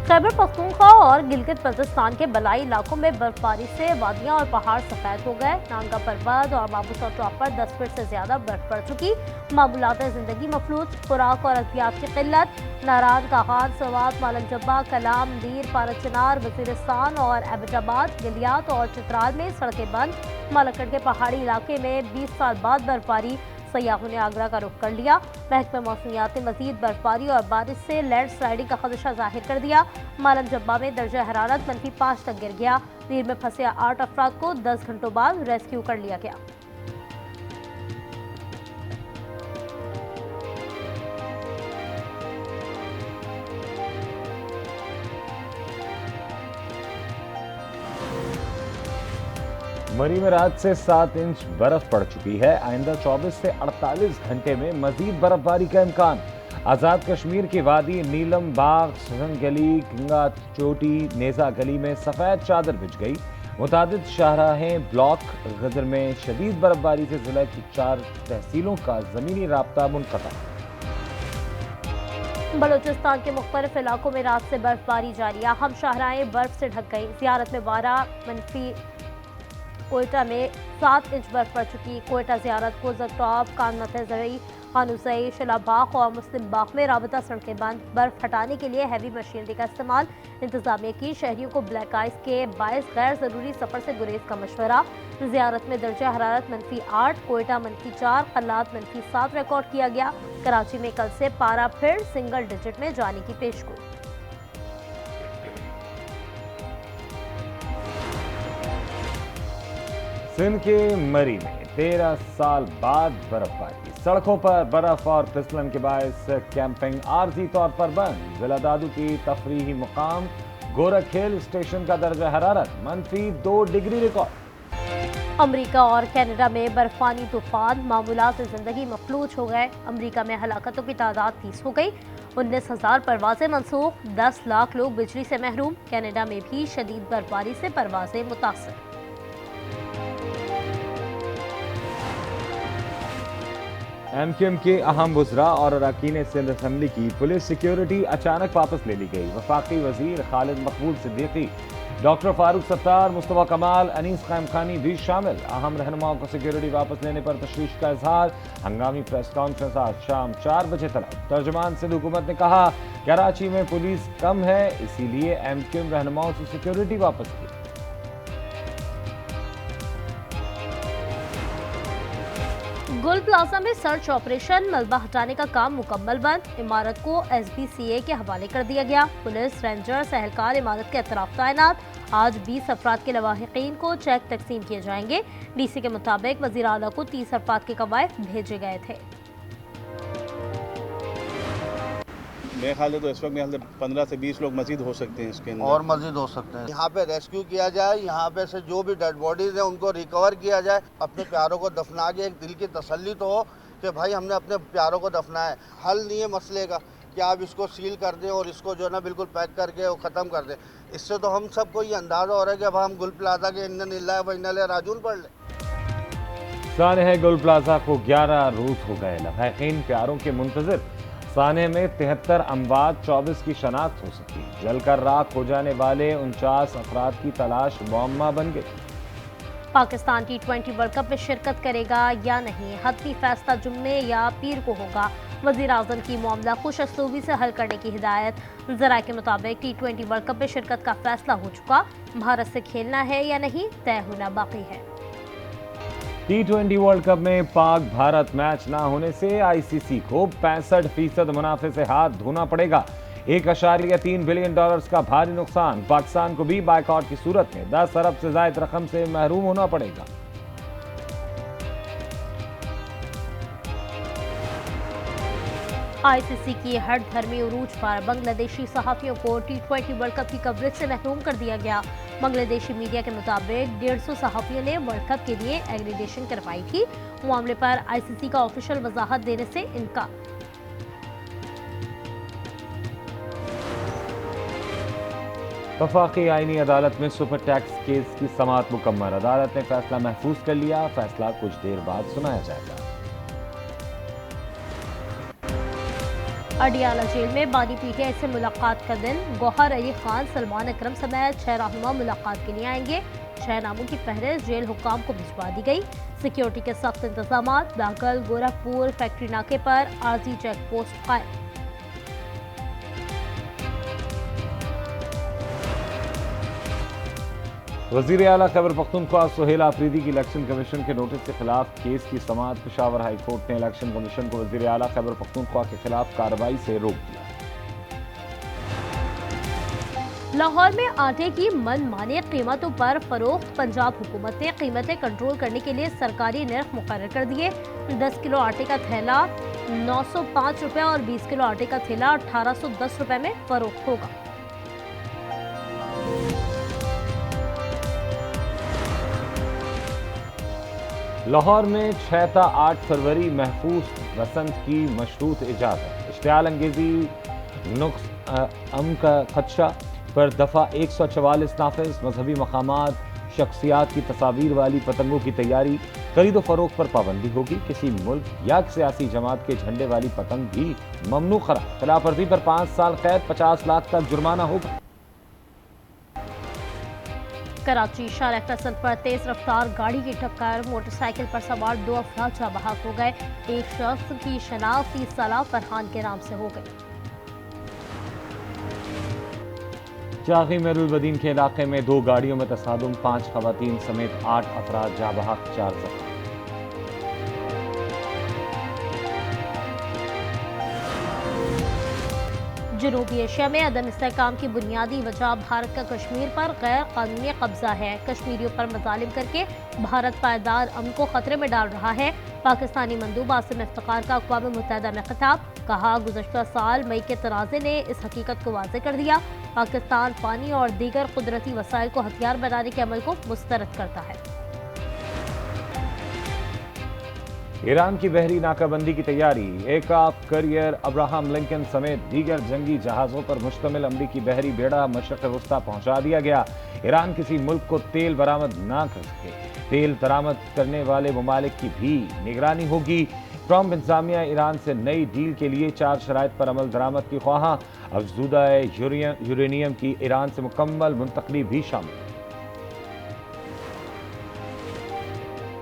खैबर पख्तूनख्वा और गिलगित बल्तिस्तान के बलाई इलाकों में बर्फबारी से वादियां और पहाड़ सफेद हो गए। नांगा पर्वत और माबूसा टॉप पर 10 फीट से ज्यादा बर्फ पड़ चुकी। मामूलात जिंदगी मफलूज, खुराक और अद्वियात की किल्लत। नारान, कागान, सवात, मालक जब्बा, कलाम, दीर, पारचनार, वजीरिस्तान और एबटाबाद, गिलियात और चित्राल में सड़कें बंद। मालकड़ के पहाड़ी इलाके में 20 साल बाद बर्फबारी, सयाहों ने आगरा का रुख कर लिया। महकमा मौसमियात ने मजीद बर्फबारी और बारिश से लैंड स्लाइडिंग का खदशा जाहिर कर दिया। मालम जब्बा में दर्जा हरारत -5 तक गिर गया। नीर में फंसे 8 अफराद को 10 घंटों बाद रेस्क्यू कर लिया गया। मरी में रात से 7 इंच बर्फ पड़ चुकी है। आइंदा 24 से 48 घंटे में मजीद बर्फबारी का इम्कान। आज़ाद कश्मीर की वादी, नीलम बाग, सुरंग गली, किंगा चोटी, नेजा गली में सफ़ेद चादर बिछ गई। मुतादिद शाहराहें ब्लॉक गदर में शदीद बर्फबारी से जिले की 4 तहसीलों का ज़मीनी राब्ता मुनक़ता। बलूचिस्तान के मुख्तलिफ इलाकों में रात से बर्फबारी जारी। अहम शाहराहें बर्फ से ढक गई। ज़ियारत में 12 मनफी, कोयटा में 7 इंच बर्फ पड़ चुकी। कोयटा, ज़ियारत, कोज़र टॉप, कानमत-ए-ज़रई, खानुसई, शिलाबाग और मुस्लिम बाग में राबता सड़कें बंद। बर्फ हटाने के लिए हैवी मशीनरी का इस्तेमाल। इंतजामिया की शहरियों को ब्लैक आइस के बायस गैर ज़रूरी सफ़र से गुरेज का मशवरा। ज़ियारत में दर्जा हरारत -8, कोयटा -4, खल्लात -7 रिकॉर्ड किया गया। कराची में कल से पारा फिर सिंगल डिजिट में जाने की पेशगोई। सिंध के मरी में 13 साल बाद बर्फबारी। सड़कों पर बर्फ और फिसलन के बायस कैंपिंग आर्जी तौर पर बंद। जिला दादू की तफरीही मुकाम गोरख हिल स्टेशन का दर्जा हरारत -2 डिग्री रिकॉर्ड। अमरीका और कनाडा में बर्फानी तूफान, मामूलात जिंदगी मफलूज हो गए। अमरीका में हलाकतों की तादाद 30 हो गई। 19,000 परवाजें मनसूख, 10 लाख लोग बिजली से महरूम। कनाडा में भी शदीद बर्फबारी से परवाजें मुतासर। एमक्यूएम के अहम वज़रा और अरकान सिंध असम्बली की पुलिस सिक्योरिटी अचानक वापस ले ली गई। वफाकी वजीर खालिद मकबूल सिद्दीकी, डॉक्टर फारूक सत्तार, मुस्तफा कमाल, अनीस कायम खानी भी शामिल। अहम रहनुमाओं को सिक्योरिटी वापस लेने पर तशवीश का इजहार। हंगामी प्रेस कॉन्फ्रेंस आज शाम 4 बजे तलब। तर्जुमान सिंध हुकूमत ने कहा, कराची में पुलिस कम है, इसीलिए एमक्यूएम रहनुमाओं से सिक्योरिटी वापस की। गुल प्लाजा में सर्च ऑपरेशन, मलबा हटाने का काम मुकम्मल बंद। इमारत को SBCA के हवाले कर दिया गया। पुलिस, रेंजर्स, एहलकार इमारत के अतराफ तैनात। आज 20 अफराद के लवाहिकीन को चेक तकसीम किए जाएंगे। DC के मुताबिक वज़ीर आला को 30 अफराद के कवायद भेजे गए थे। मेरे ख्याल से तो इस वक्त में 15 से 20 लोग मजीद हो सकते हैं इसके अंदर, और मजीद हो सकते हैं। यहाँ पे रेस्क्यू किया जाए, यहाँ पे से जो भी डेड बॉडीज हैं उनको रिकवर किया जाए। अपने प्यारों को दफना के एक दिल की तसल्ली तो हो कि भाई हमने अपने प्यारों को दफनाया। हल नहीं है मसले का कि आप इसको सील कर दें और इसको जो है ना बिल्कुल पैक करके वो ख़त्म कर दें। इससे तो हम सबको ये अंदाज़ा हो रहा है कि अब हम गुल प्लाजा के इन्ना लिल्लाहि व इन्ना इलैहि राजिऊन पढ़ लें। सानह गुल प्लाजा को 11 रोज हो गए। लवाहिकीन प्यारों के मुंतजिर। सानह में 73 अमवात, 24 की शनाख्त हो सकी। जलकर राख हो जाने वाले 49 अफराद की तलाश मुअम्मा बन गई। पाकिस्तान T20 वर्ल्ड कप में शिरकत करेगा या नहीं, हतमी फैसला जुम्मे या पीर को होगा। वज़ीर आज़म की मामला खुश असलूबी से हल करने की हिदायत। ज़राए के मुताबिक T20 वर्ल्ड कप में शिरकत का फैसला हो चुका। भारत से खेलना है या नहीं तय होना बाकी है। T20 वर्ल्ड कप में पाक भारत मैच ना होने से ICC को 65% मुनाफे से हाथ धोना पड़ेगा। $1.3 बिलियन का भारी नुकसान। पाकिस्तान को भी बायकॉट की सूरत में 10 अरब से ज्यादा रकम से महरूम होना पड़ेगा। ICC की हर धर्मी उरूज पर बांग्लादेशी सहाफियों को T20 वर्ल्ड कप की कवरेज से महरूम कर दिया गया। बांग्लादेशी मीडिया के मुताबिक 150 सहाफियों ने वर्ल्ड कप के लिए एग्रीडेशन करवाई थी। मामले पर ICC का ऑफिशियल वजाहत देने से इनकार। वफाकी आईनी अदालत में सुपर टैक्स केस की समाअत मुकम्मल। अदालत ने फैसला महफूज कर लिया। फैसला कुछ देर बाद सुनाया जाएगा। अडियाला जेल में बानी पीटीआई से मुलाकात का दिन। गौहर अली खान, सलमान अकरम समेत 6 रहनुमा मुलाकात के लिए आएंगे। 6 नामों की फहरिस्त जेल हुक्काम को भिजवा दी गई। सिक्योरिटी के सख्त इंतजाम। बागल गोरखपुर फैक्ट्री नाके पर आरजी चेक पोस्ट कायम। वजीर आला खैबर पख्तूनख्वा सुहेल आफरीदी की इलेक्शन कमीशन के नोटिस के खिलाफ केस की समाअत। पेशावर हाई कोर्ट ने इलेक्शन कमीशन को वजीर आला खैबर पख्तूनख्वा के खिलाफ कार्रवाई से रोक दिया। लाहौर में आटे की मनमानी कीमतों पर फरोख्त। पंजाब हुकूमत ने कीमतें कंट्रोल करने के लिए सरकारी निर्ख मुकर्रर कर दिए। 10 किलो आटे का थैला 905 रुपये और 20 किलो आटे का थैला 1810 रुपये में फरोख्त होगा। लाहौर में 6 ta 8 फरवरी महफूज बसंत की मशरूत इजाजत। इश्तियाल अंगेजी नुक्स अम का खदशा पर दफ़ा 144 नाफिज। मजहबी मकामात शख्सियात की तस्वीर वाली पतंगों की तैयारी। खरीदो फरोख्त पर पाबंदी होगी। किसी मुल्क या सियासी जमात के झंडे वाली पतंग भी ममनू करार। खिलाफ वर्जी पर 5 साल कैद 50 लाख तक जुर्माना होगा। कराची शाह फैसल पर तेज रफ्तार गाड़ी की टक्कर। मोटरसाइकिल पर सवार 2 अफराद जाँ बहक हो गए। एक शख्स की शनाख्त 30 साला फरहान के नाम से हो गई। चाकी मेरुलबदीन के इलाके में 2 गाड़ियों में तसादुम। 5 खवातीन समेत 8 अफराद जाँ बहक, 4 जख्मी। जनूबी एशिया में अदम इस्तेहकाम की बुनियादी वजह भारत का कश्मीर पर गैर कानूनी कब्जा है। कश्मीरियों पर मजालिम करके भारत पायदार अमन को खतरे में डाल रहा है। पाकिस्तानी मंदूब आसिम इफ्तिकार का अक़वाम मुत्तहिदा में खिताब। कहा, गुज़श्ता साल मई के तनाज़े ने इस हकीकत को वाज़ेह कर दिया। पाकिस्तान पानी और दीगर कुदरती वसाइल को हथियार बनाने के अमल को मुस्तरद करता है। ईरान की बहरी नाकाबंदी की तैयारी। एयरक्राफ्ट करियर अब्राहम लिंकन समेत दीगर जंगी जहाज़ों पर मुश्तमिल अमरीकी बहरी बेड़ा मशरक़ वस्ता पहुंचा दिया गया। ईरान किसी मुल्क को तेल बरामद ना कर सके। तेल बरामद करने वाले ममालिक की भी निगरानी होगी। ट्रंप इंतजामिया ईरान से नई डील के लिए 4 शराइत पर अमल दरामद की ख्वाहां। अफज़ूदा यूरेनियम की ईरान से मुकम्मल मुंतकली भी शामिल।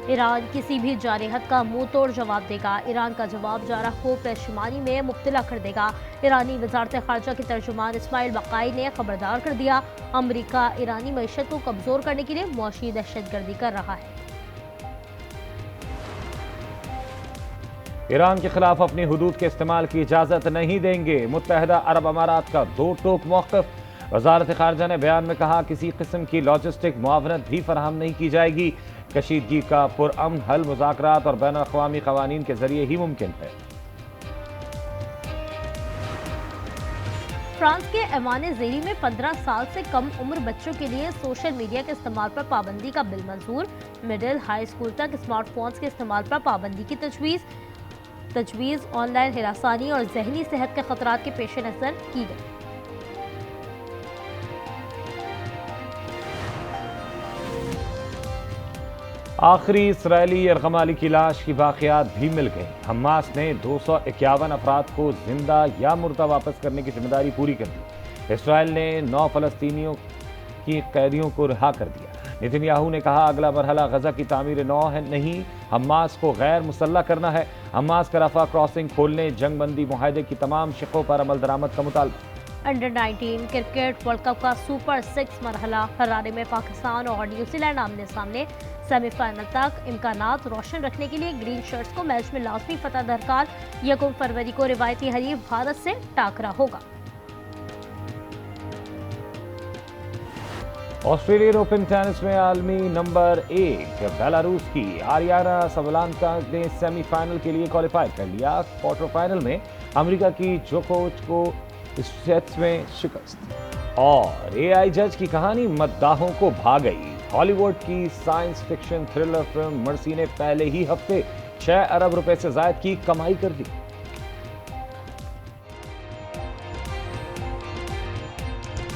ईरान किसी भी जारहत का मुंह तोड़ जवाब देगा। ईरान का जवाब जारा को पेशमानी में मुब्तला कर देगा। ईरानी वजारत खारजा के तर्जुमान इस्माइल बकाई ने खबरदार कर दिया, अमरीका ईरानी मईशत को कमजोर करने के लिए मुआशी दहशतगर्दी कर रहा है। ईरान के खिलाफ अपनी हुदूद के इस्तेमाल की इजाजत नहीं देंगे। मुत्तहिदा अरब अमारात का 2 टोक मौक़िफ़। वजारत खारजा ने बयान में कहा, किसी किस्म की लॉजिस्टिक मुआवनत भी फराहम नहीं की जाएगी। कशीदगी का पुरअमन हल मुज़ाकरात और बैन अक़वामी क़वानीन के जरिए ही मुमकिन है। फ्रांस के ऐवान ज़ेरी में 15 साल से कम उम्र बच्चों के लिए सोशल मीडिया के इस्तेमाल पर पाबंदी का बिल मंजूर। मिडिल हाई स्कूल तक स्मार्टफोन्स के इस्तेमाल पर पाबंदी की तजवीज़ ऑनलाइन हिरासानी और जहनी सेहत के खतरात के पेश नज़र की गई। आखिरी इसराइली यरगमाली की लाश की बाक़ियात भी मिल गई। हमास ने 251 अफराद को जिंदा या मुर्दा वापस करने की जिम्मेदारी पूरी कर दी। इसराइल ने 9 फ़लस्तीनियों की कैदियों को रिहा कर दिया। नेतन्याहू ने कहा, अगला मरहला गजा की तामीर नौ है नहीं, हमास को गैर मुसल्लह करना है। हमास का रफा क्रॉसिंग खोलने, जंग बंदी मुआहदे की तमाम शिकों पर अमल दरामद का मुतालबा। अंडर 19 क्रिकेट वर्ल्ड कप का सुपर 6 मरहला। हरारे में पाकिस्तान और न्यूजीलैंड आमने सामने। सेमीफाइनल तक इम्कानात रोशन रखने के लिए ग्रीन शर्ट्स को मैच में लाजमी फतह दरकार। 1 फरवरी को रिवायती हरीफ भारत से टाकरा होगा। ऑस्ट्रेलियन ओपन टेनिस में आलमी नंबर 1 बेलारूस की आरियाना सबलांका ने सेमीफाइनल के लिए क्वालिफाई कर लिया। क्वार्टर फाइनल में अमेरिका की जोकोविच को सेट्स में शिकस्त। और एआई जज की कहानी मद्दाहों को भा गई। हॉलीवुड की science fiction thriller film mercy ने पहले ही हफ्ते 6 अरब रुपए से ज्यादा की कमाई कर दी।